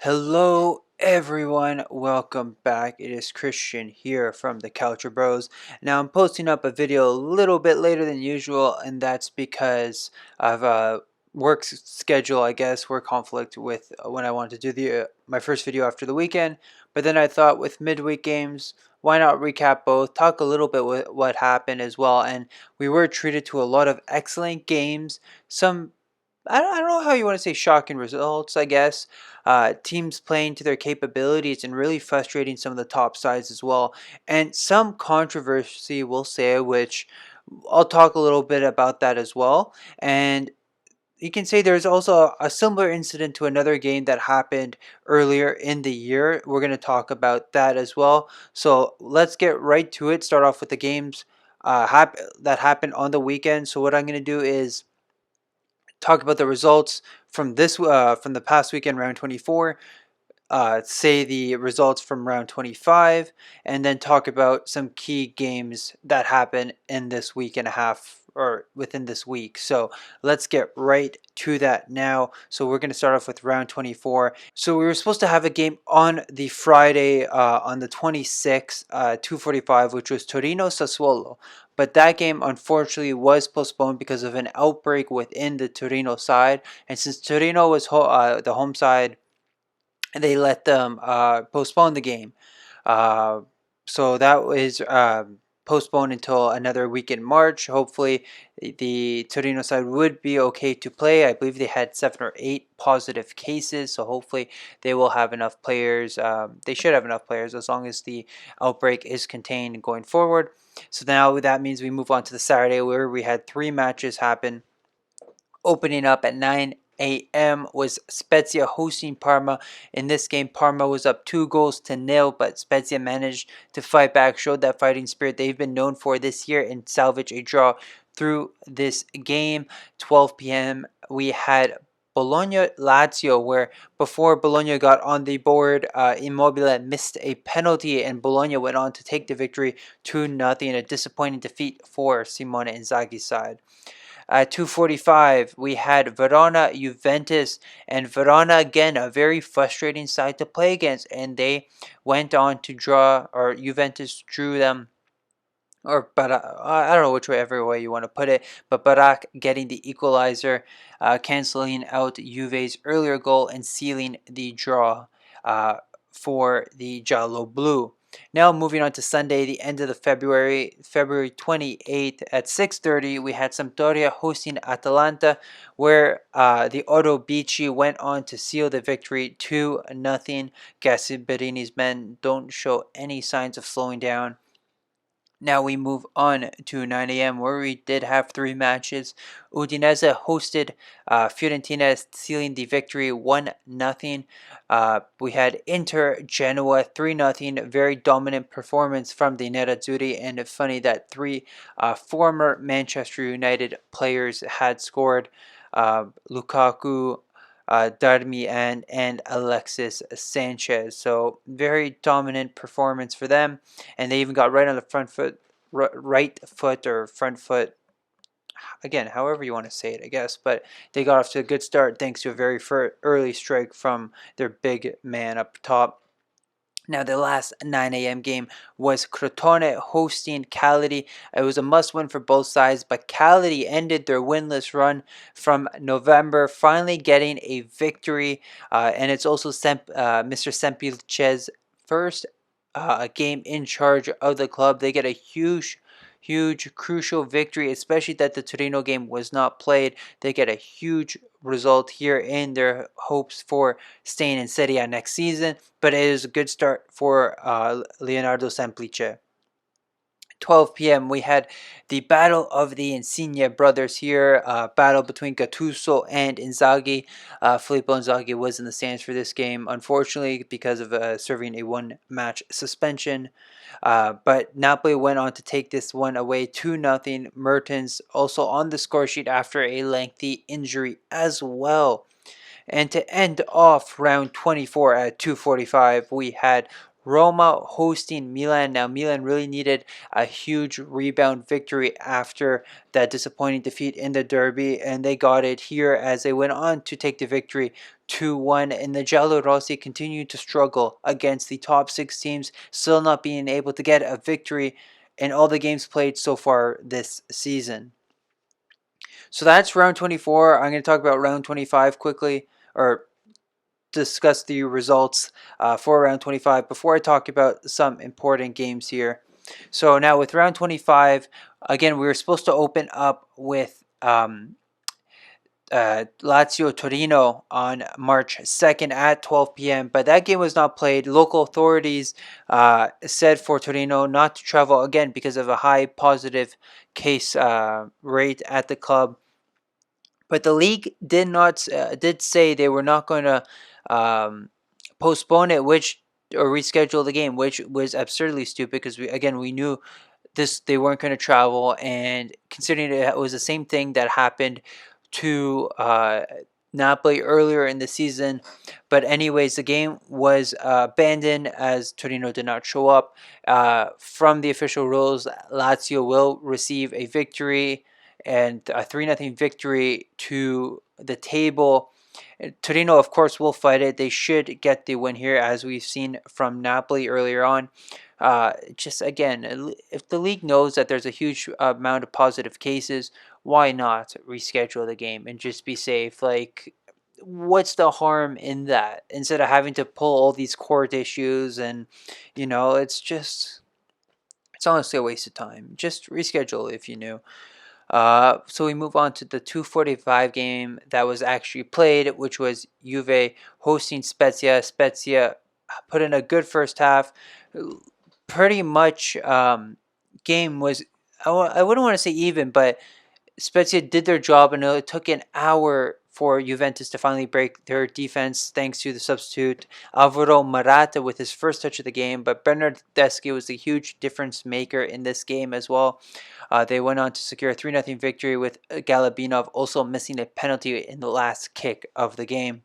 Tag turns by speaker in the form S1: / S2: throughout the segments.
S1: Hello everyone, welcome back. It is Christian here from the Calcio Bros. Now I'm posting up a video a little bit later than usual, and that's because of work schedule, I guess, work conflict with when I wanted to do the my first video after the weekend. But then I thought with midweek games, why not recap both, talk a little bit what happened as well. And we were treated to a lot of excellent games, some I don't know how you want to say shocking results, I guess. Teams playing to their capabilities and really frustrating some of the top sides as well. And some controversy, we'll say, which I'll talk a little bit about that as well. And you can say there's also a similar incident to another game that happened earlier in the year. We're going to talk about that as well. So let's get right to it. Start off with the games that happened on the weekend. So what I'm going to do is talk about the results from from the past weekend, round 24. Say the results from round 25, and then talk about some key games that happened in this week and a half or within this week. So let's get right to that now. So we're going to start off with round 24. So we were supposed to have a game on the Friday on the 26th, 2:45, which was Torino Sassuolo. But that game unfortunately was postponed because of an outbreak within the Torino side. And since Torino was the home side, they let them postpone the game. Uh, so that was postponed until another week in March. Hopefully, the Torino side would be okay to play. I believe they had 7 or 8 positive cases, so hopefully they will have enough players. They should have enough players as long as the outbreak is contained going forward. So now that means we move on to the Saturday where we had 3 matches happen. Opening up at 9 a.m. was Spezia hosting Parma. In this game, Parma was up 2-0, but Spezia managed to fight back, showed that fighting spirit they've been known for this year, and salvage a draw through this game. 12 p.m. we had Bologna Lazio, where before Bologna got on the board, Immobile missed a penalty, and Bologna went on to take the victory 2-0. A disappointing defeat for Simone Inzaghi's side. At 2:45, we had Verona, Juventus, and Verona again a very frustrating side to play against, and they went on to draw, or Juventus drew them, but I don't know whichever way you want to put it. But Barak getting the equalizer, canceling out Juve's earlier goal and sealing the draw for the Giallo Blue. Now moving on to Sunday, the end of the February 28th at 6:30, we had Sampdoria hosting Atalanta, where the Orobici went on to seal the victory 2-0. Gasparini's men don't show any signs of slowing down. Now we move on to 9 a.m. where we did have 3 matches. Udinese hosted Fiorentina, sealing the victory 1-0. We had Inter Genoa 3-0. Very dominant performance from the Nerazzurri, and it's funny that 3 former Manchester United players had scored. Lukaku, Darmian, and Alexis Sanchez. So very dominant performance for them, and they even got right on the right foot or front foot. Again, however you want to say it, I guess. But they got off to a good start thanks to a very early strike from their big man up top. Now, the last 9 a.m. game was Crotone hosting Cagliari. It was a must-win for both sides, but Cagliari ended their winless run from November, finally getting a victory. And it's also Mr. Semplice's first game in charge of the club. They get a huge, crucial victory, especially that the Torino game was not played. They get a huge result here in their hopes for staying in Serie A next season, but it is a good start for Leonardo Semplice. 12 p.m. we had the battle of the Insigne brothers here, battle between Gattuso and Inzaghi. Filippo Inzaghi was in the stands for this game, unfortunately, because of serving a 1-match suspension. But Napoli went on to take this one away 2-0. Mertens also on the score sheet after a lengthy injury as well. And to end off round 24 at 2:45, we had Roma hosting Milan. Now, Milan really needed a huge rebound victory after that disappointing defeat in the derby, and they got it here as they went on to take the victory 2-1. And the Giallorossi continued to struggle against the top six teams, still not being able to get a victory in all the games played so far this season. So that's round 24. I'm going to talk about round 25 quickly, or discuss the results for round 25 before I talk about some important games here. So now with round 25, again, we were supposed to open up with Lazio Torino on March 2nd at 12 p.m. But that game was not played. Local authorities said for Torino not to travel again because of a high positive case rate at the club. But the league did say they were not going to postpone it, or reschedule the game, which was absurdly stupid because we knew this they weren't going to travel, and considering it was the same thing that happened to Napoli earlier in the season. But anyways, the game was abandoned as Torino did not show up. From the official rules, Lazio will receive a victory and a 3-0 victory to the table. Torino, of course, will fight it. They should get the win here, as we've seen from Napoli earlier on. Just again, if the league knows that there's a huge amount of positive cases, why not reschedule the game and just be safe? Like, what's the harm in that? Instead of having to pull all these court issues, and it's honestly a waste of time. Just reschedule if you knew. So we move on to the 2:45 game that was actually played, which was Juve hosting Spezia. Spezia put in a good first half. Pretty much, game was, I wouldn't want to say even, but Spezia did their job, and it took an hour for Juventus to finally break their defense thanks to the substitute Alvaro Morata with his first touch of the game. But Bernardeschi was the huge difference maker in this game as well. They went on to secure a 3-0 victory with Galabinov also missing a penalty in the last kick of the game.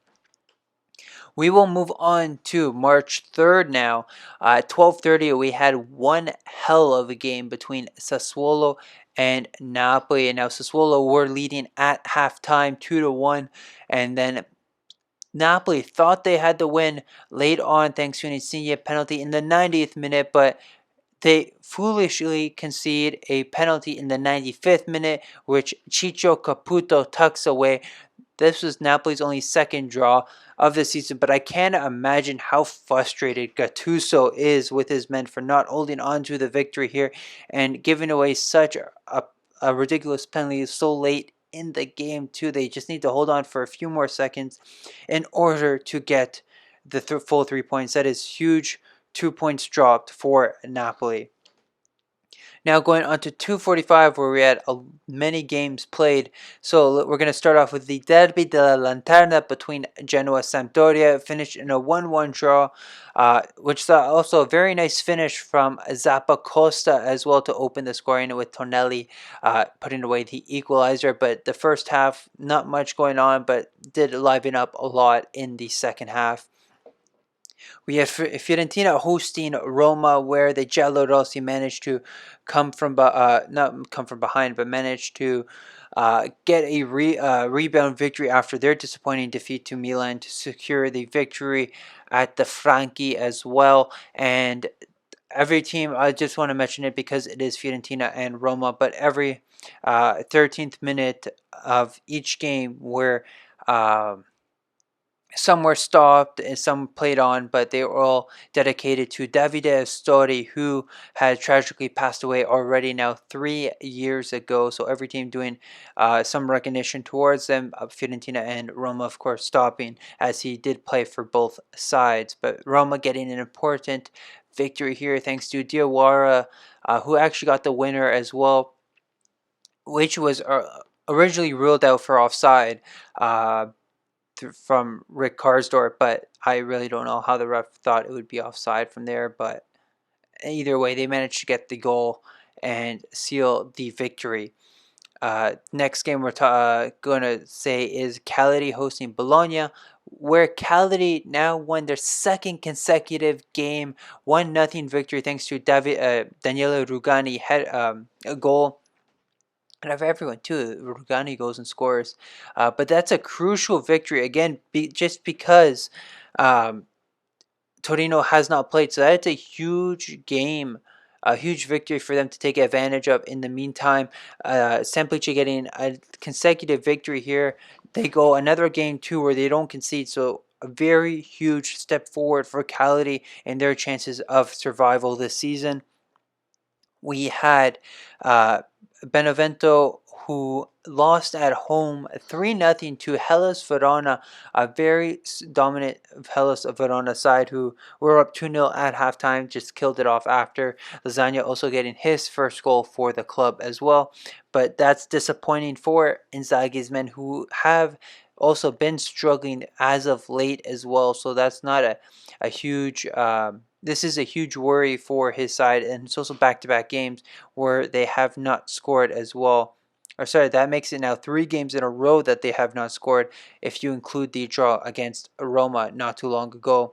S1: We will move on to March 3rd now. At 12:30, we had one hell of a game between Sassuolo and Napoli. And now Sassuolo were leading at halftime 2-1, and then Napoli thought they had the win late on thanks to an Insigne penalty in the 90th minute, but they foolishly concede a penalty in the 95th minute, which Ciccio Caputo tucks away. This was Napoli's only second draw of the season, but I can't imagine how frustrated Gattuso is with his men for not holding on to the victory here and giving away such a ridiculous penalty so late in the game too. They just need to hold on for a few more seconds in order to get the full 3 points. That is huge. 2 points dropped for Napoli. Now going on to 2:45, where we had many games played. So we're going to start off with the Derby della Lanterna between Genoa and Sampdoria. Finished in a 1-1 draw, which is also a very nice finish from Zappacosta as well to open the scoring, with Tonelli putting away the equalizer. But the first half, not much going on, but did liven up a lot in the second half. We had Fiorentina hosting Roma, where the Giallorossi managed to not come from behind, but managed to get a rebound victory after their disappointing defeat to Milan to secure the victory at the Franchi as well. And every team, I just want to mention it because it is Fiorentina and Roma, but every 13th minute of each game where some were stopped and some played on, but they were all dedicated to Davide Astori, who had tragically passed away already now 3 years ago. So every team doing some recognition towards them. Fiorentina and Roma, of course, stopping, as he did play for both sides. But Roma getting an important victory here thanks to Diawara, who actually got the winner as well, which was originally ruled out for offside from Rick Karsdorp, but I really don't know how the ref thought it would be offside from there. But either way, they managed to get the goal and seal the victory. Next game we're going to say is Cagliari hosting Bologna, where Cagliari now won their second consecutive game, 1-0 victory thanks to Daniele Rugani had a goal. And of everyone too, Rugani goes and scores, but that's a crucial victory again, just because um, Torino has not played, so that's a huge game, a huge victory for them to take advantage of. In the meantime, Semplice getting a consecutive victory here. They go another game too where they don't concede, so a very huge step forward for Cagliari and their chances of survival this season. We had uh, Benevento, who lost at home 3-0 to Hellas Verona, a very dominant Hellas Verona side who were up 2-0 at halftime, just killed it off after. Lasagna also getting his first goal for the club as well. But that's disappointing for Inzaghi's men, who have also been struggling as of late as well. So that's not a huge this is a huge worry for his side, and it's also back-to-back games where they have not scored as well. Or sorry, that makes it now 3 games in a row that they have not scored if you include the draw against Roma not too long ago.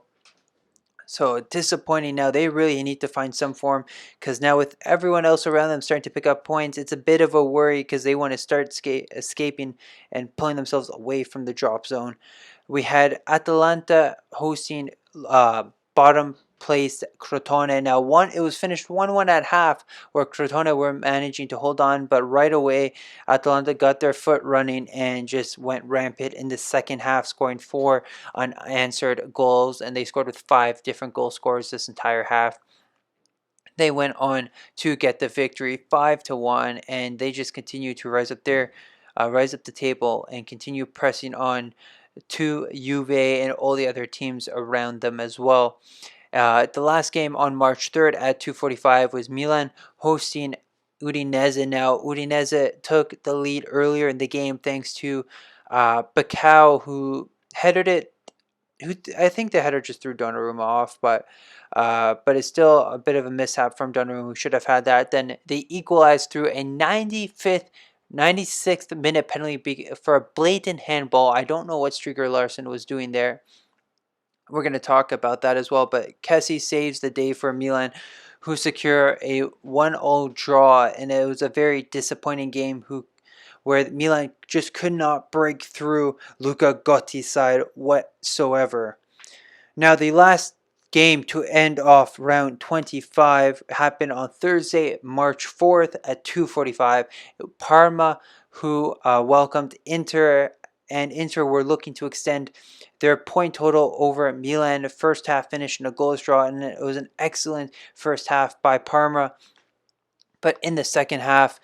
S1: So disappointing now. They really need to find some form, because now with everyone else around them starting to pick up points, it's a bit of a worry because they want to start escaping and pulling themselves away from the drop zone. We had Atalanta hosting bottom placed Crotone. Now it was finished 1-1 at half, where Crotone were managing to hold on, but right away Atalanta got their foot running and just went rampant in the second half, scoring 4 unanswered goals, and they scored with 5 different goal scorers this entire half. They went on to get the victory 5-1, and they just continue to rise up the table and continue pressing on to Juve and all the other teams around them as well. The last game on March 3rd at 2:45 was Milan hosting Udinese. Now, Udinese took the lead earlier in the game thanks to Bacau, who headed it. I think the header just threw Donnarumma off, but it's still a bit of a mishap from Donnarumma, who should have had that. Then they equalized through a 96th minute penalty for a blatant handball. I don't know what Striker Larson was doing there. We're going to talk about that as well, but Kessie saves the day for Milan, who secure a 1-0 draw, and it was a very disappointing game where Milan just could not break through Luca Gotti's side whatsoever. Now, the last game to end off round 25 happened on Thursday, March 4th at 2:45. Parma, who welcomed Inter, and Inter were looking to extend their point total over Milan. The first half finished in a goalless draw, and it was an excellent first half by Parma. But in the second half,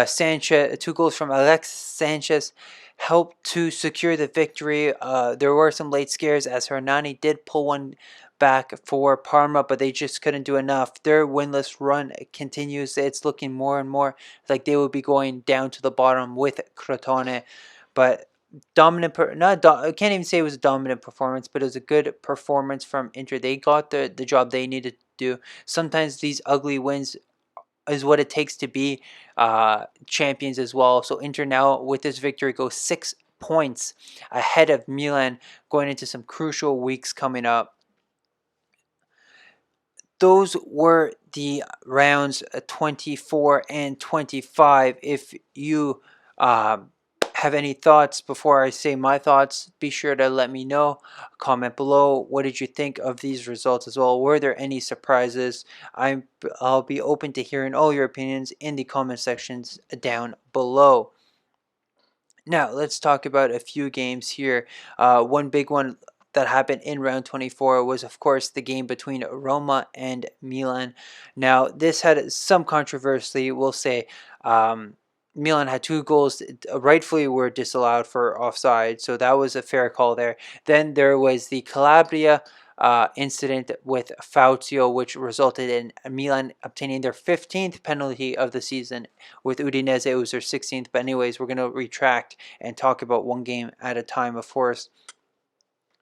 S1: Sanchez, 2 goals from Alexis Sanchez, helped to secure the victory. There were some late scares as Hernani did pull one back for Parma, but they just couldn't do enough. Their winless run continues. It's looking more and more like they will be going down to the bottom with Crotone. But I can't even say it was a dominant performance, but it was a good performance from Inter. They got the job they needed to do. Sometimes these ugly wins is what it takes to be champions as well. So Inter now with this victory goes 6 points ahead of Milan going into some crucial weeks coming up. Those were the rounds 24 and 25. If you have any thoughts before I say my thoughts, be sure to let me know. Comment below. What did you think of these results as well? Were there any surprises? I'll be open to hearing all your opinions in the comment sections down below. Now, let's talk about a few games here. One big one that happened in round 24 was, of course, the game between Roma and Milan. Now, this had some controversy, we'll say. Milan had 2 goals rightfully were disallowed for offside, so that was a fair call there. Then there was the Calabria incident with Faucio, which resulted in Milan obtaining their 15th penalty of the season. With Udinese, it was their 16th. But anyways, we're going to retract and talk about one game at a time, of course.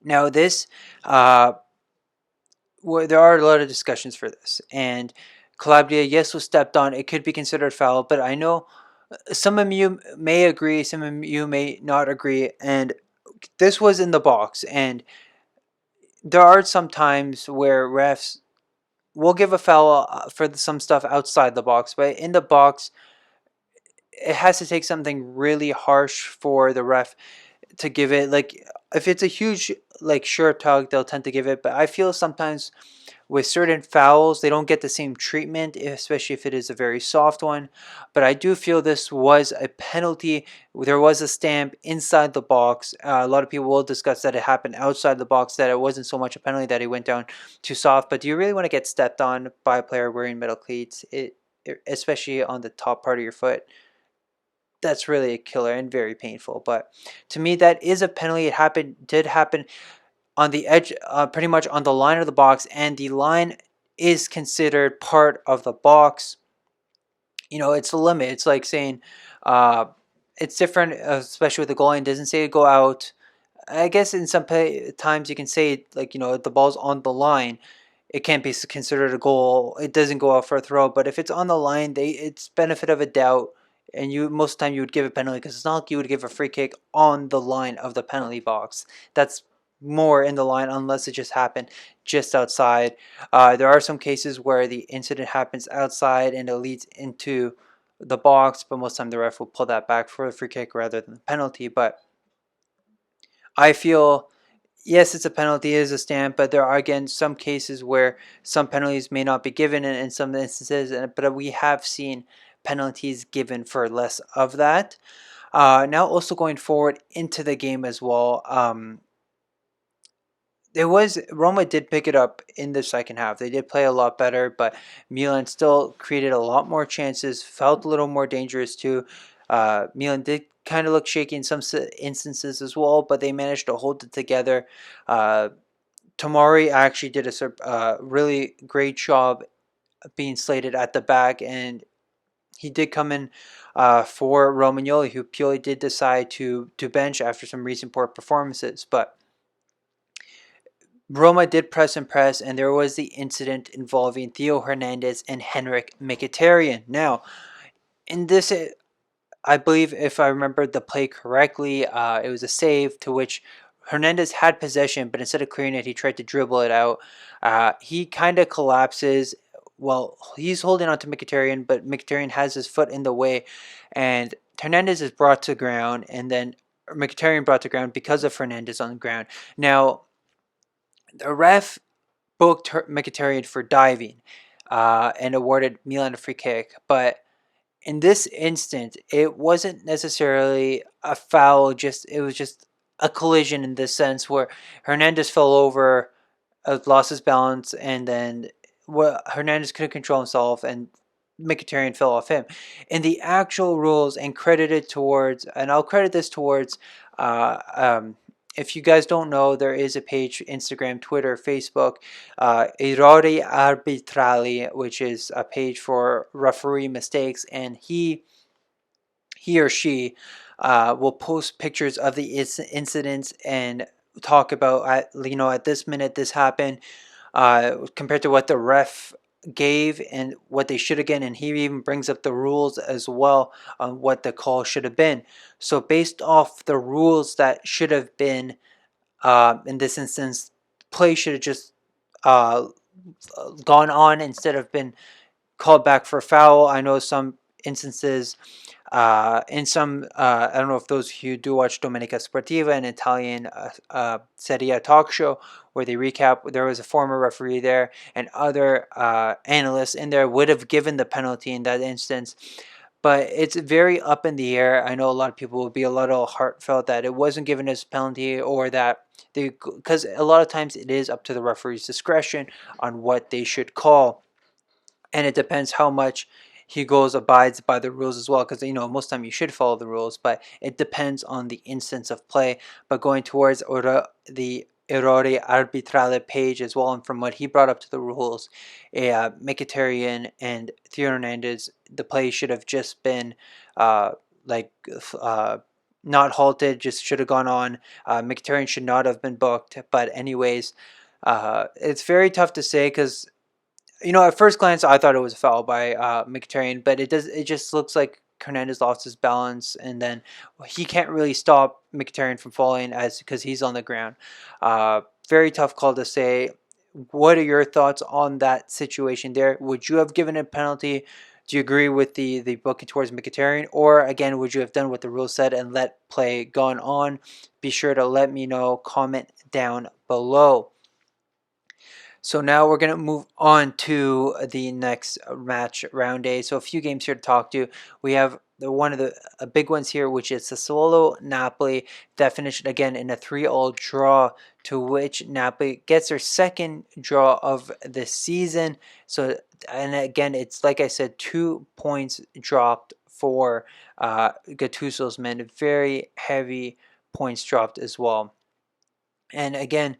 S1: Now, this, there are a lot of discussions for this. And Calabria, yes, was stepped on. It could be considered foul, but I know Some of you may agree, some of you may not agree, and this was in the box. And there are some times where refs will give a foul for some stuff outside the box, but in the box, it has to take something really harsh for the ref to give it. Like if it's a huge like sure tug, they'll tend to give it. But I feel sometimes with certain fouls, they don't get the same treatment, especially if it is a very soft one. But I do feel this was a penalty. There was a stamp inside the box. A lot of people will discuss that it happened outside the box, that it wasn't so much a penalty that he went down too soft. But do you really want to get stepped on by a player wearing metal cleats, especially on the top part of your foot? That's really a killer and very painful. But to me, that is a penalty. It did happen on the edge, pretty much on the line of the box, and the line is considered part of the box. It's the limit. It's like saying, uh, it's different, especially with the goal line. It doesn't say go out. I guess in some times you can say, like, if the ball's on the line, it can't be considered a goal. It doesn't go out for a throw. But if it's on the line, it's benefit of a doubt. And most of the time you would give a penalty, because it's not like you would give a free kick on the line of the penalty box. That's more in the line, unless it just happened just outside. There are some cases where the incident happens outside and it leads into the box, but most of the time the ref will pull that back for a free kick rather than the penalty. But I feel, yes, it's a penalty, it is a stamp, but there are again some cases where some penalties may not be given in some instances, but we have seen penalties given for less of that. Now, also going forward into the game as well, it was Roma did pick it up in the second half. They did play a lot better, but Milan still created a lot more chances, felt a little more dangerous too. Milan did kind of look shaky in some instances as well, but they managed to hold it together. Uh, Tomori actually did a really great job being slated at the back, and he did come in for Romagnoli, who Pioli did decide to bench after some recent poor performances, but Roma did press and press, and there was the incident involving Theo Hernandez and Henrik Mkhitaryan. Now, in this, I believe if I remember the play correctly, it was a save to which Hernandez had possession, but instead of clearing it, he tried to dribble it out. He kind of collapses. Well, he's holding on to Mkhitaryan, but Mkhitaryan has his foot in the way, and Hernandez is brought to ground, and then Mkhitaryan brought to ground because of Hernandez on the ground. Now, the ref booked Mkhitaryan for diving and awarded Milan a free kick. But in this instant, it wasn't necessarily a foul. It was just a collision in this sense where Hernandez fell over, lost his balance, and then Hernandez couldn't control himself, and Mkhitaryan fell off him. In the actual rules, and credited towards, and I'll credit this towards, uh, um, if you guys don't know, there is a page, Instagram, Twitter, Facebook, Errori Arbitrali, which is a page for referee mistakes, and he or she will post pictures of the incidents and talk about, at this minute this happened, compared to what the ref gave and what they should have given, and he even brings up the rules as well on what the call should have been. So based off the rules that should have been, in this instance, play should have just uh, gone on instead of been called back for foul. I know some instances, in some, I don't know if those of you do watch Domenica Sportiva, an Italian Serie A talk show, where they recap, there was a former referee there, and other analysts in there would have given the penalty in that instance. But it's very up in the air. I know a lot of people will be a little heartfelt that it wasn't given as a penalty, or that because a lot of times it is up to the referee's discretion on what they should call, and it depends how much he abides by the rules as well, because most time you should follow the rules, but it depends on the instance of play. But going towards the Errori Arbitrale page as well, and from what he brought up to the rules, Mkhitaryan and Theo Hernandez, the play should have just been like not halted, just should have gone on. Mkhitaryan should not have been booked, but anyways, it's very tough to say, because at first glance, I thought it was a foul by Mkhitaryan, but it just looks like Hernandez lost his balance, and then he can't really stop Mkhitaryan from falling because he's on the ground. Very tough call to say. What are your thoughts on that situation there? Would you have given a penalty? Do you agree with the booking towards Mkhitaryan? Or again, would you have done what the rule said and let play gone on? Be sure to let me know. Comment down below. So now we're going to move on to the next match, round A. So a few games here to talk to. We have one of the big ones here, which is Sassuolo Napoli. That finished again in a 3-3 draw, to which Napoli gets their second draw of the season. So, and again, it's like I said, 2 points dropped for Gattuso's men. Very heavy points dropped as well. And again,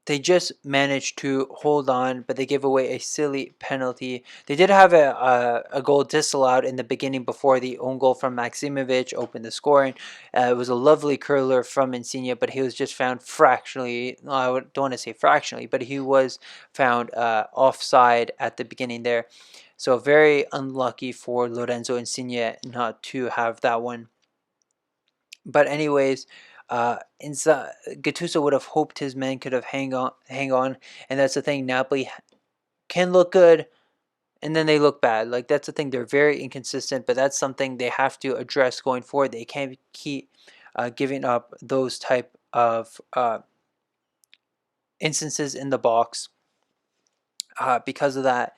S1: they just managed to hold on, but they gave away a silly penalty. They did have a goal disallowed in the beginning before the own goal from Maximovic opened the scoring. It was a lovely curler from Insigne, but he was just found fractionally. No, I don't want to say fractionally, but he was found offside at the beginning there. So very unlucky for Lorenzo Insigne not to have that one. But anyways, Gattuso would have hoped his men could have hang on, and that's the thing. Napoli can look good, and then they look bad. Like that's the thing. They're very inconsistent, but that's something they have to address going forward. They can't keep giving up those type of instances in the box. Because of that,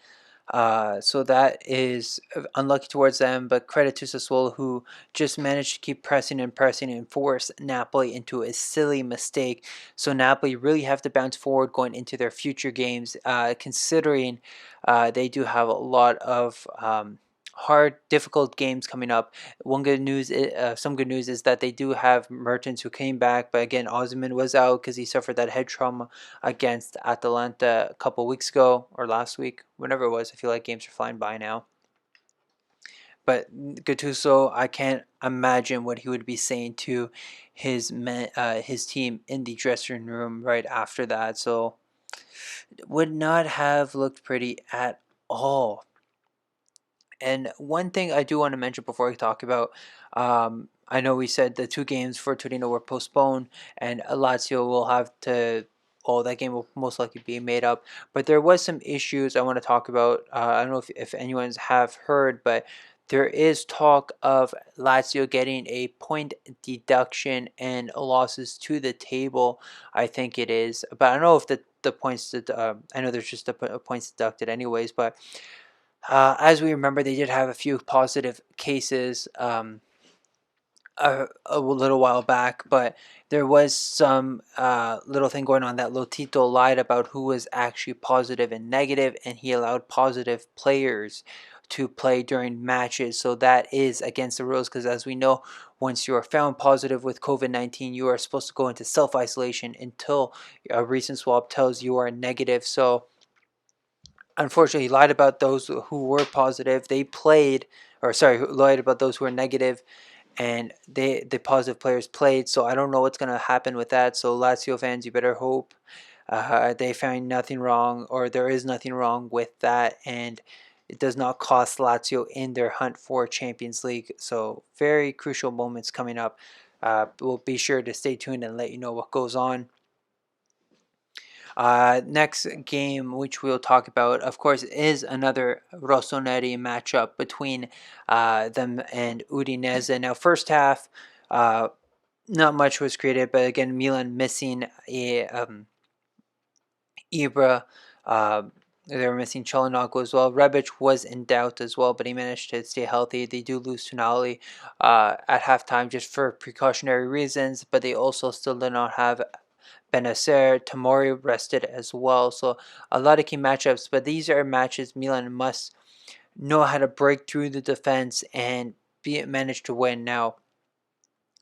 S1: so that is unlucky towards them, but credit to Sassuolo, who just managed to keep pressing and force Napoli into a silly mistake. So Napoli really have to bounce forward going into their future games, considering they do have a lot of hard, difficult games coming up. Some good news is that they do have Mertens who came back, but again, Osimhen was out because he suffered that head trauma against Atalanta a couple weeks ago or last week, whenever it was. I feel like games are flying by now. But Gattuso, I can't imagine what he would be saying to his team in the dressing room right after that. So would not have looked pretty at all. And one thing I do want to mention before we talk about, I know we said the 2 games for Torino were postponed, and Lazio will have to. Oh, that game will most likely be made up. But there was some issues I want to talk about. I don't know if anyone's have heard, but there is talk of Lazio getting a point deduction and losses to the table. I think it is, but I don't know if the points that I know there's just a points deducted anyways, but. As we remember, they did have a few positive cases a little while back, but there was some little thing going on that Lotito lied about who was actually positive and negative, and he allowed positive players to play during matches. So that is against the rules because, as we know, once you are found positive with COVID-19, you are supposed to go into self-isolation until a recent swab tells you are negative. So unfortunately, he lied about those who were positive. They played, or sorry, lied about those who were negative, and the positive players played. So I don't know what's going to happen with that. So Lazio fans, you better hope they find nothing wrong, or there is nothing wrong with that, and it does not cost Lazio in their hunt for Champions League. So very crucial moments coming up. We'll be sure to stay tuned and let you know what goes on. Next game, which we'll talk about, of course, is another Rossoneri matchup between them and Udinese. Now, first half, not much was created, but again, Milan missing Ibra. They were missing Çalhanoğlu as well. Rebic was in doubt as well, but he managed to stay healthy. They do lose to Nali at halftime just for precautionary reasons, but they also still did not have Benacer. Tomori rested as well. So a lot of key matchups, but these are matches Milan must know how to break through the defense and manage to win. Now,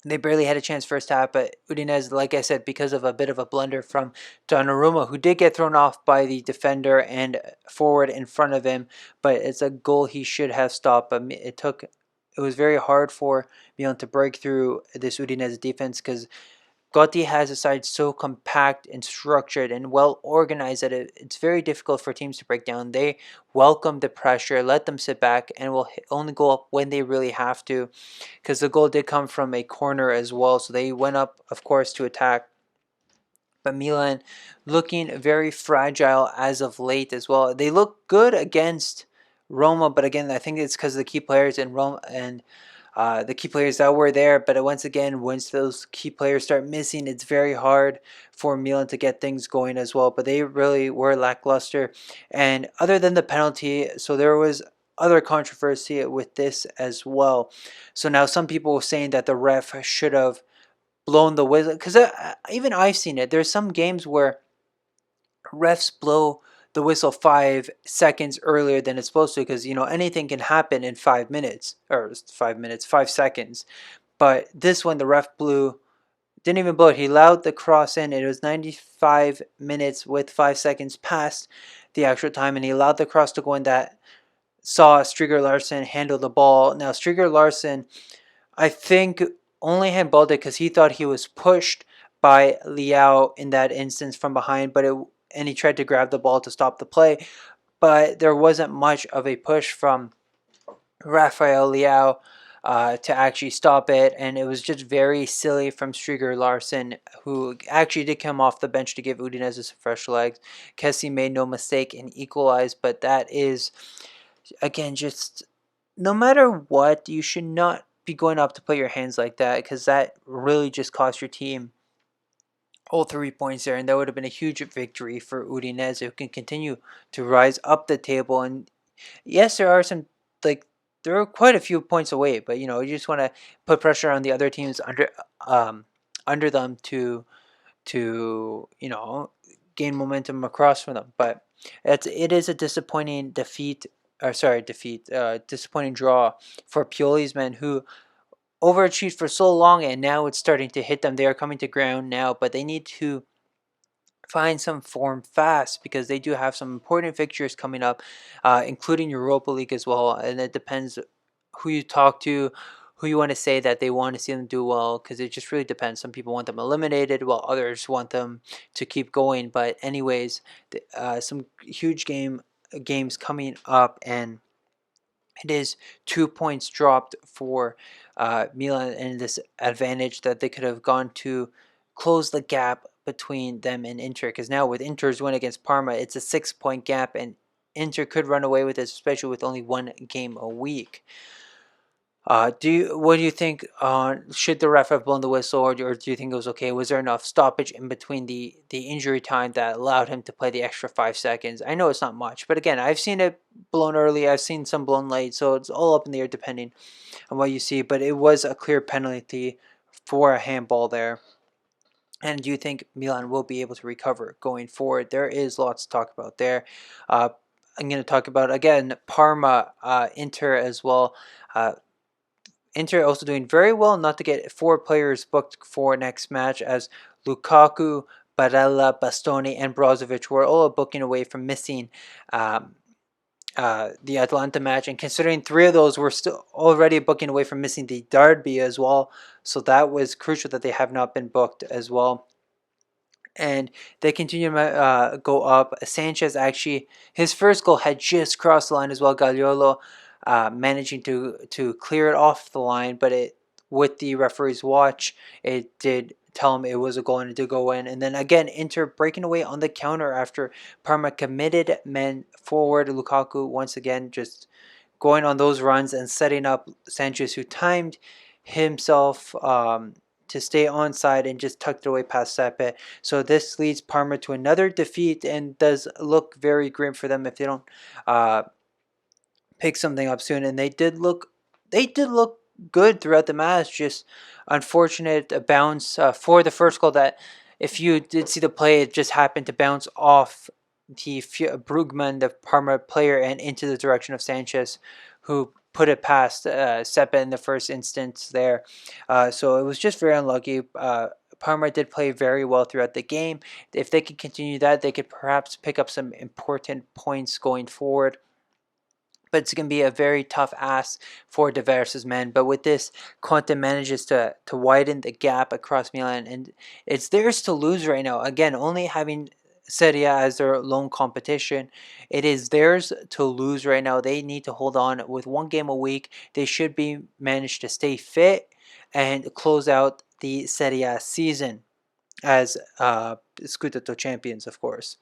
S1: they barely had a chance first half, but Udinese, like I said, because of a bit of a blunder from Donnarumma, who did get thrown off by the defender and forward in front of him, but it's a goal he should have stopped. But it was very hard for Milan to break through this Udinese defense because Gotti has a side so compact and structured and well organized that it's very difficult for teams to break down. They welcome the pressure, let them sit back, and will only go up when they really have to, because the goal did come from a corner as well. So they went up, of course, to attack. But Milan looking very fragile as of late as well. They look good against Roma, but again, I think it's because of the key players in Roma and the key players that were there. But once again, once those key players start missing, it's very hard for Milan to get things going as well. But they really were lackluster. And other than the penalty, so there was other controversy with this as well. So now some people were saying that the ref should have blown the whistle, because even I've seen it. There's some games where refs blow the whistle 5 seconds earlier than it's supposed to, because anything can happen in 5 minutes, or 5 minutes, 5 seconds. But this one, the ref didn't even blow it. He allowed the cross in. It was 95 minutes with 5 seconds past the actual time, and he allowed the cross to go in. That saw Striger Larsen handle the ball. Now Striger Larsen, I think, only handballed it because he thought he was pushed by Liao in that instance from behind, and he tried to grab the ball to stop the play, but there wasn't much of a push from Rafael Liao to actually stop it, and it was just very silly from Striger Larsen, who actually did come off the bench to give Udinese some fresh legs. Kessie made no mistake and equalized, but that is, again, just no matter what, you should not be going up to put your hands like that, because that really just cost your team all 3 points there, and that would have been a huge victory for Udinese, who can continue to rise up the table. And yes, there are some, like, there are quite a few points away, but you just want to put pressure on the other teams under them to gain momentum across from them. But it is a disappointing disappointing draw for Pioli's men, who overachieved for so long, and now it's starting to hit them. They are coming to ground now, but they need to find some form fast, because they do have some important fixtures coming up, including Europa League as well. And it depends who you talk to, who you want to say that they want to see them do well, because it just really depends. Some people want them eliminated, while others want them to keep going. But anyways, some huge games coming up, and it is 2 points dropped for Milan, and this advantage that they could have gone to close the gap between them and Inter. Because now with Inter's win against Parma, it's a 6 point gap, and Inter could run away with this, especially with only one game a week. What do you think? Should the ref have blown the whistle, or do you think it was okay? Was there enough stoppage in between the injury time that allowed him to play the extra 5 seconds? I know it's not much, but again, I've seen it blown early. I've seen some blown late, so it's all up in the air depending on what you see. But it was a clear penalty for a handball there. And do you think Milan will be able to recover going forward? There is lots to talk about there. I'm going to talk about, again, Parma, Inter as well. Inter also doing very well not to get 4 players booked for next match, as Lukaku, Barella, Bastoni, and Brozovic were all booking away from missing the Atalanta match. And considering 3 of those were still already booking away from missing the derby as well, so that was crucial that they have not been booked as well. And they continue to go up. Sanchez, actually, his first goal had just crossed the line as well. Gagliolo managing to clear it off the line, but with the referee's watch, it did tell him it was a goal, and it did go in. And then again, Inter breaking away on the counter after Parma committed men forward. Lukaku once again just going on those runs and setting up Sanchez, who timed himself to stay onside and just tucked it away past Sepe. So this leads Parma to another defeat, and does look very grim for them if they don't pick something up soon. And they did look good throughout the match. Just unfortunate bounce for the first goal, that if you did see the play, it just happened to bounce off the Brugman, the Parma player, and into the direction of Sanchez, who put it past Sepe in the first instance there. So it was just very unlucky. Parma did play very well throughout the game. If they could continue that, they could perhaps pick up some important points going forward. but it's going to be a very tough ask for Divers's men. But with this, Conte manages to widen the gap across Milan, and it's theirs to lose right now. Again, only having Serie A as their lone competition, it is theirs to lose right now. They need to hold on with one game a week. They should be managed to stay fit and close out the Serie A season as Scudetto champions, of course.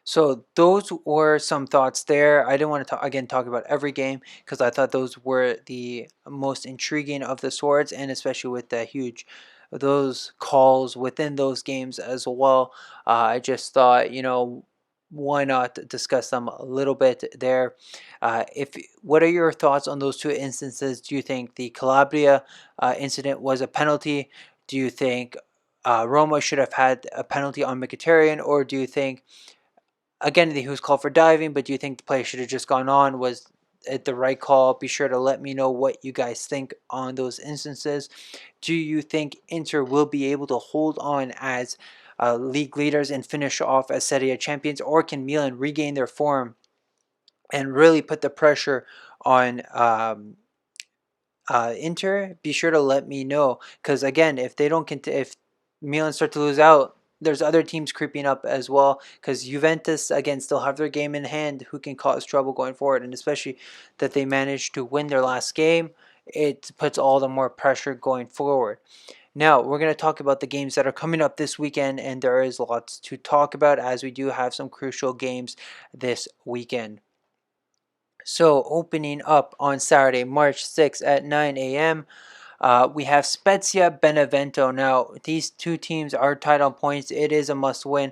S1: So those were some thoughts there. I didn't want to again talk about every game because I thought those were the most intriguing of the sorts, and especially with the huge those calls within those games as well. I just thought, why not discuss them a little bit there? If what are your thoughts on those two instances? Do you think the Calabria incident was a penalty? Do you think Roma should have had a penalty on Mkhitaryan, or do you think again, he was called for diving, but do you think the play should have just gone on? Was it the right call? Be sure to let me know what you guys think on those instances. Do you think Inter will be able to hold on as league leaders and finish off as Serie A champions, or can Milan regain their form and really put the pressure on Inter? Be sure to let me know, because again, if they don't if Milan start to lose out, there's other teams creeping up as well, because Juventus again still have their game in hand who can cause trouble going forward, and especially that they managed to win their last game, it puts all the more pressure going forward. Now we're going to talk about the games that are coming up this weekend, and there is lots to talk about as we do have some crucial games this weekend. So opening up on Saturday, March 6th at 9 a.m., we have Spezia Benevento. Now, these two teams are tied on points. It is a must win.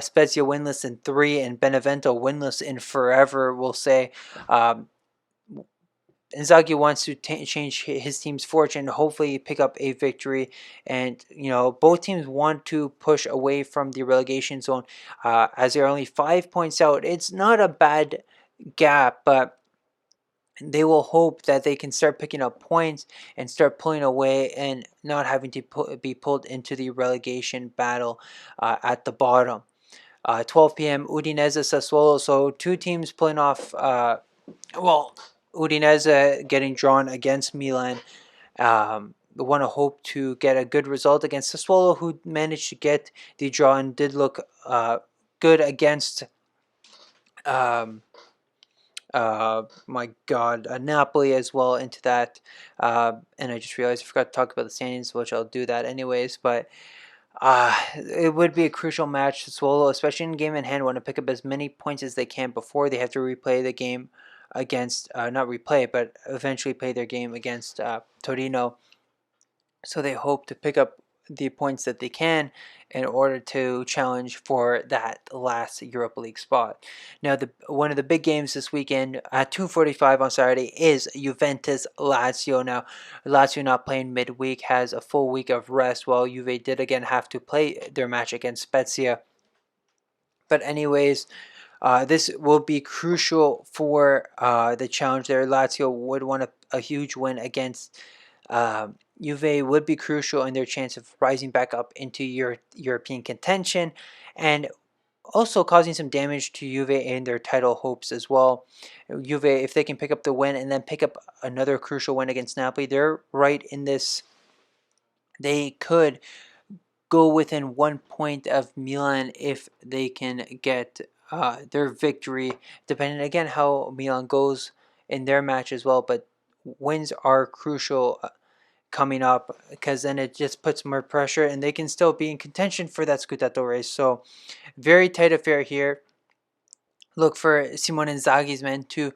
S1: Spezia winless in 3 and Benevento winless in forever, we'll say. Inzaghi wants to change his team's fortune, hopefully pick up a victory. And, both teams want to push away from the relegation zone as they're only 5 points out. It's not a bad gap, but they will hope that they can start picking up points and start pulling away and not having to be pulled into the relegation battle at the bottom. 12 p.m. Udinese Sassuolo. So two teams pulling off. Udinese getting drawn against Milan. Want to hope to get a good result against Sassuolo, who managed to get the draw and did look good against. My God, Napoli as well into that. And I just realized I forgot to talk about the standings, which I'll do that anyways. But it would be a crucial match to Swallow, especially in game in hand, want to pick up as many points as they can before they have to replay the game against, not replay, but eventually play their game against Torino. So they hope to pick up the points that they can in order to challenge for that last Europa League spot. Now, one of the big games this weekend at 2:45 on Saturday is Juventus Lazio. Now, Lazio not playing midweek, has a full week of rest, while Juve did again have to play their match against Spezia. But anyways, this will be crucial for the challenge there. Lazio would want a huge win against Juve would be crucial in their chance of rising back up into European contention, and also causing some damage to Juve and their title hopes as well. Juve, if they can pick up the win and then pick up another crucial win against Napoli, they're right in this. They could go within 1 point of Milan if they can get their victory, depending again how Milan goes in their match as well. But wins are crucial coming up, because then it just puts more pressure and they can still be in contention for that Scudetto race. So very tight affair here. Look for Simone Inzaghi's men to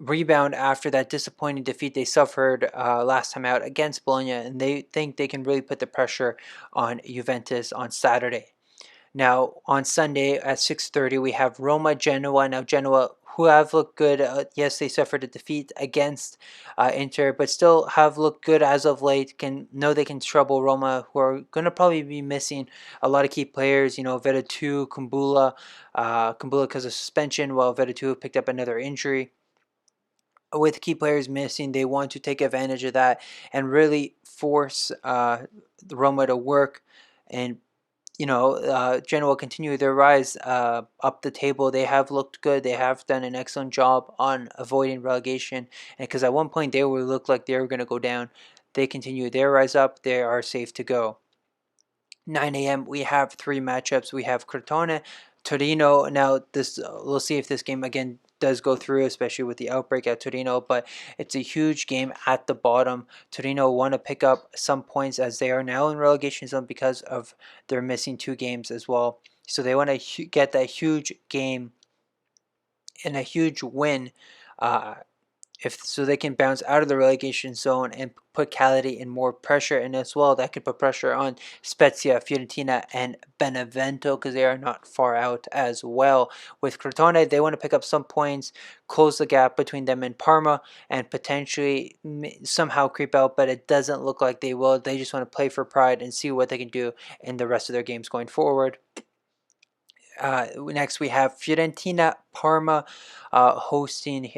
S1: rebound after that disappointing defeat they suffered last time out against Bologna, and they think they can really put the pressure on Juventus on Saturday. Now, on Sunday at 6:30, we have Roma Genoa. Now, Genoa, who have looked good. Yes, they suffered a defeat against Inter, but still have looked good as of late. They can trouble Roma, who are going to probably be missing a lot of key players. Veretout, Kumbula because of suspension, while Veretout picked up another injury. With key players missing, they want to take advantage of that and really force Roma to work and Genoa continue their rise up the table. They have looked good. They have done an excellent job on avoiding relegation. And because at one point they were looked like they were going to go down, they continue their rise up. They are safe to go. 9 a.m. we have three matchups. We have Crotone, Torino. Now this we'll see if this game again does go through, especially with the outbreak at Torino. But it's a huge game at the bottom. Torino want to pick up some points as they are now in relegation zone because of their missing two games as well. So they want to get that huge game and a huge win. If so, they can bounce out of the relegation zone and put Cagliari in more pressure, and as well that could put pressure on Spezia, Fiorentina, and Benevento because they are not far out as well. With Crotone, they want to pick up some points, close the gap between them and Parma, and potentially somehow creep out, but it doesn't look like they will. They just want to play for pride and see what they can do in the rest of their games going forward. Next, we have Fiorentina Parma hosting.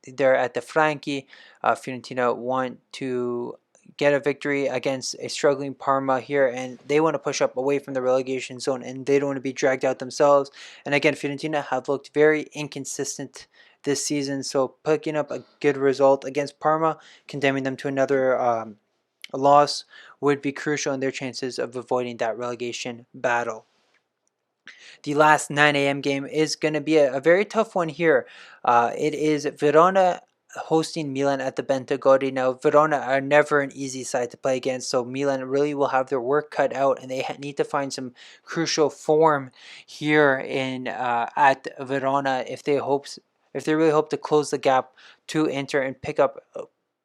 S1: They're at the Franchi. Fiorentina want to get a victory against a struggling Parma here, and they want to push up away from the relegation zone, and they don't want to be dragged out themselves. And again, Fiorentina have looked very inconsistent this season, so picking up a good result against Parma, condemning them to another loss, would be crucial in their chances of avoiding that relegation battle. The last 9 a.m. game is going to be a very tough one here. It is Verona hosting Milan at the Bentagori. Now, Verona are never an easy side to play against, so Milan really will have their work cut out, and they need to find some crucial form here in at Verona if they really hope to close the gap to Inter and pick up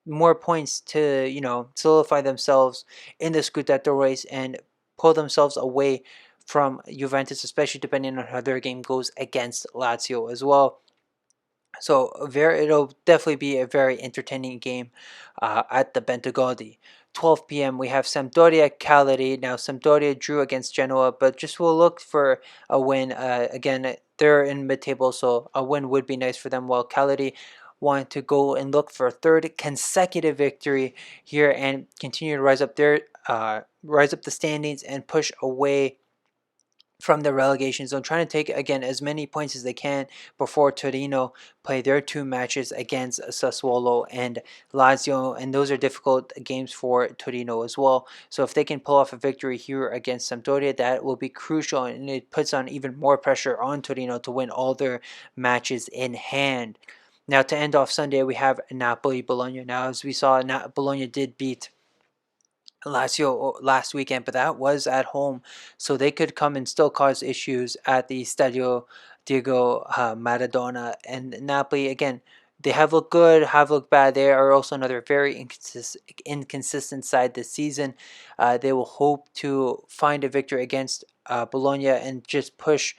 S1: more points to solidify themselves in the Scudetto race and pull themselves away from Juventus, especially depending on how their game goes against Lazio as well. So it'll definitely be a very entertaining game at the Bentagodi. 12 p.m. we have Sampdoria Cagliari. Now Sampdoria drew against Genoa, but just will look for a win. Again, they're in mid-table, so a win would be nice for them. While Cagliari want to go and look for a third consecutive victory here and continue to rise up the standings and push away from the relegation zone, trying to take again as many points as they can before Torino play their two matches against Sassuolo and Lazio, and those are difficult games for Torino as well. So if they can pull off a victory here against Sampdoria, that will be crucial, and it puts on even more pressure on Torino to win all their matches in hand. Now to end off Sunday, we have Napoli Bologna. Now as we saw, Bologna did beat Lazio last weekend, but that was at home, so they could come and still cause issues at the Stadio Diego Maradona. And Napoli, again, they have looked good, have looked bad. They are also another very inconsistent side this season. They will hope to find a victory against Bologna and just push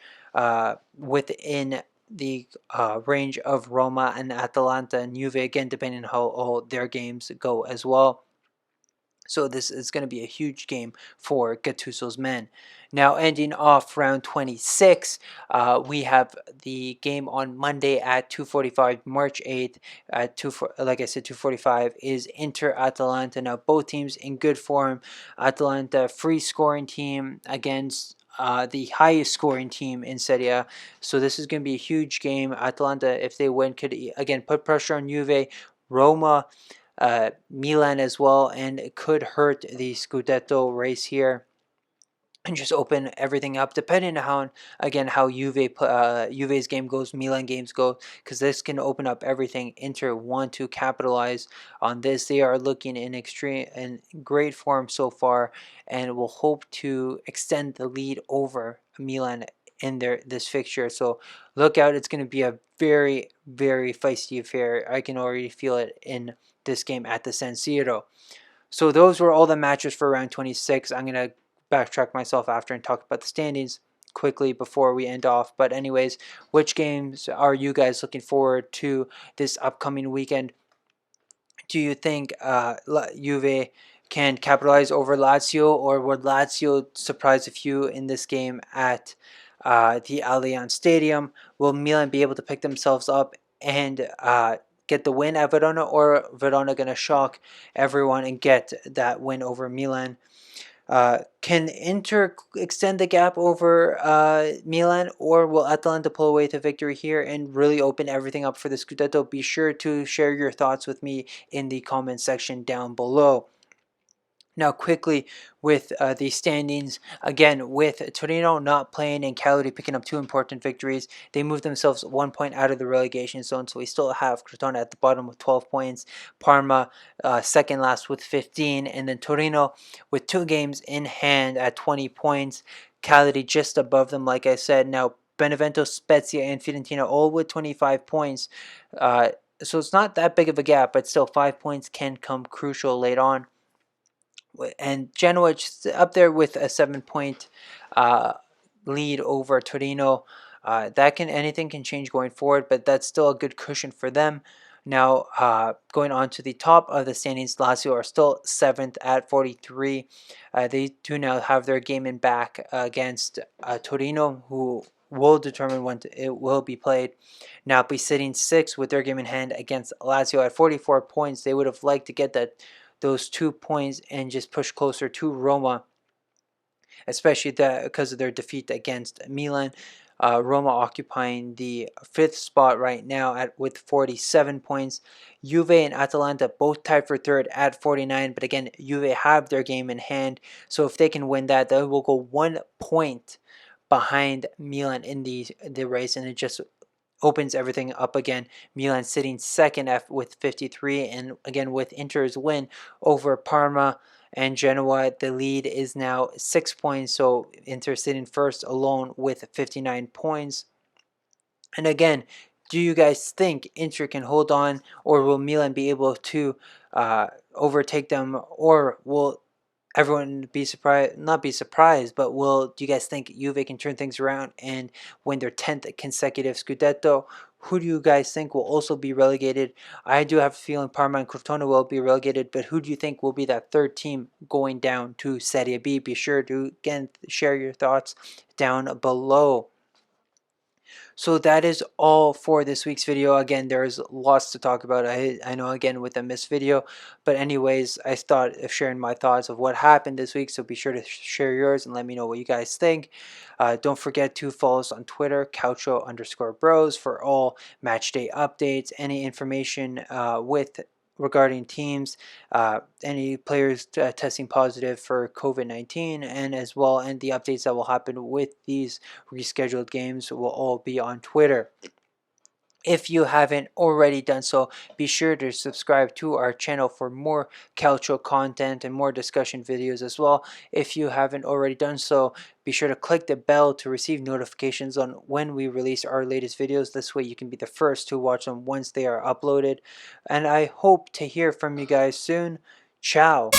S1: within the range of Roma and Atalanta and Juve, again, depending on how all their games go as well. So this is going to be a huge game for Gattuso's men. Now ending off round 26, we have the game on Monday at 2:45, March 8th at 2:45 is Inter Atalanta. Now both teams in good form. Atalanta free scoring team against the highest scoring team in Serie A. So this is going to be a huge game. Atalanta, if they win, could again put pressure on Juve. Roma, Milan as well, and it could hurt the Scudetto race here and just open everything up depending on how Juve's game goes, Milan games go, because this can open up everything. Inter want to capitalize on this. They are looking in great form so far and will hope to extend the lead over Milan in this fixture. So look out, it's going to be a very, very feisty affair. I can already feel it in this game at the San Siro. So those were all the matches for round 26. I'm going to backtrack myself after and talk about the standings quickly before we end off. But anyways, which games are you guys looking forward to this upcoming weekend? Do you think Juve can capitalize over Lazio, or would Lazio surprise a few in this game at the Allianz Stadium? Will Milan be able to pick themselves up and get the win at Verona, or Verona going to shock everyone and get that win over Milan? Can Inter extend the gap over Milan, or will Atalanta pull away with a victory here and really open everything up for the Scudetto? Be sure to share your thoughts with me in the comment section down below. Now, quickly with the standings, again, with Torino not playing and Cagliari picking up 2 important victories, they moved themselves 1 point out of the relegation zone. So we still have Crotone at the bottom with 12 points, Parma second last with 15, and then Torino with 2 games in hand at 20 points. Cagliari just above them, like I said. Now, Benevento, Spezia, and Fiorentina all with 25 points. So it's not that big of a gap, but still 5 points can come crucial later on. And Genoa just up there with a 7 point lead over Torino. Anything can change going forward, but that's still a good cushion for them. Now, going on to the top of the standings, Lazio are still 7th at 43. They do now have their game in back against Torino, who will determine when it will be played. Napoli sitting 6th with their game in hand against Lazio at 44 points. They would have liked to get those 2 points and just push closer to Roma, especially because of their defeat against Milan. Roma occupying the 5th spot right now with 47 points. Juve and Atalanta both tied for 3rd at 49, but again, Juve have their game in hand, so if they can win that, they will go 1 point behind Milan in the race, and it just opens everything up again. Milan sitting second with 53, and again with Inter's win over Parma and Genoa, the lead is now 6 points, so Inter sitting first alone with 59 points. And again, do you guys think Inter can hold on, or will Milan be able to overtake them, or will everyone be surprised? Not be surprised, but do you guys think Juve can turn things around and win their 10th consecutive Scudetto? Who do you guys think will also be relegated? I do have a feeling Parma and Crotone will be relegated, but who do you think will be that 3rd team going down to Serie B? Be sure to, again, share your thoughts down below. So that is all for this week's video. Again, there's lots to talk about. I know, again, with a missed video, but anyways, I thought of sharing my thoughts of what happened this week, so be sure to share yours and let me know what you guys think. Don't forget to follow us on Twitter, Calcio_bros, for all match day updates, any information regarding teams, any players testing positive for COVID-19, and as well, and the updates that will happen with these rescheduled games will all be on Twitter. If you haven't already done so, be sure to subscribe to our channel for more Calcio content and more discussion videos as well. If you haven't already done so, be sure to click the bell to receive notifications on when we release our latest videos. This way you can be the first to watch them once they are uploaded. And I hope to hear from you guys soon. Ciao.